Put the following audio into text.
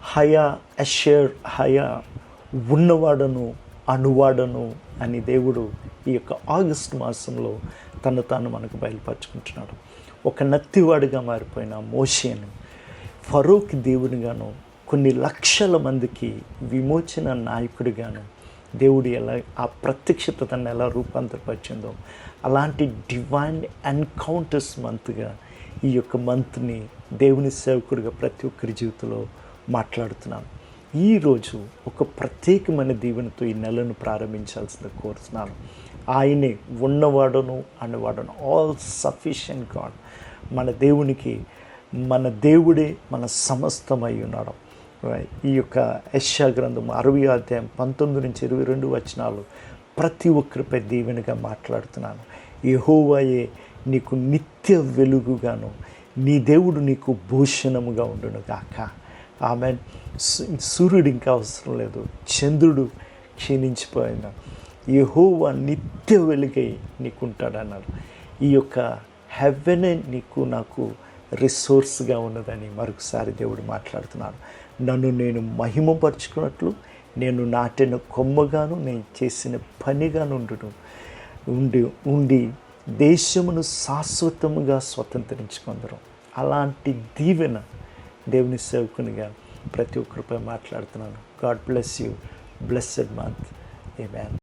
Hagia Asher Hagia ఉన్నవాడను అనువాడను అని దేవుడు ఈ యొక్క ఆగస్టు మాసంలో తను తాను మనకు బయలుపరుచుకుంటున్నాడు. ఒక నత్తివాడిగా మారిపోయిన మోషేను ఫరోకి దేవునిగాను కొన్ని లక్షల మందికి విమోచన నాయకుడిగాను దేవుడు ఎలా ఆ ప్రత్యక్షత తను ఎలా రూపాంతరపరిచిందో అలాంటి డివైన్ ఎన్కౌంటర్స్ మంత్గా ఈ యొక్క మంత్ని దేవుని సేవకుడిగా ప్రతి ఒక్కరి జీవితంలో మాట్లాడుతున్నాను. ఈరోజు ఒక ప్రత్యేకమైన దీవెనతో ఈ నెలను ప్రారంభించాల్సింది కోరుతున్నాను. ఆయనే ఉన్నవాడను అనేవాడను, ఆల్ సఫిషియెంట్ గాడ్. మన దేవునికి మన దేవుడే మన సమస్తమై ఉన్నాడు. ఈ యొక్క యెషయా గ్రంథం 60 అధ్యాయం 19 నుంచి 22 వచనాలు ప్రతి ఒక్కరిపై దీవెనగా మాట్లాడుతున్నాను. యెహోవాయే నీకు నిత్య వెలుగుగాను, నీ దేవుడు నీకు భూషణముగా ఉండును గాక. ఆమేన్. సూర్యుడు ఇంకా అవసరం లేదు, చంద్రుడు క్షీణించిపోయిన యెహోవా నిత్య వెలుగై నీకుంటాడన్నారు. ఈ యొక్క హెవెనే నీకు నాకు రిసోర్స్గా ఉన్నదని మరొకసారి దేవుడు మాట్లాడుతున్నాడు. నన్ను నేను మహిమపరుచుకున్నట్లు నేను నాటిన కొమ్మగాను నేను చేసిన పనిగాను ఉండి దేశమును శాశ్వతముగా స్వతంత్రించుకుందరు. అలాంటి దీవెన దేవుని సేవకునిగా ప్రతి ఒక్కరిపై మాట్లాడుతున్నాను. God bless you. Blessed month. Amen.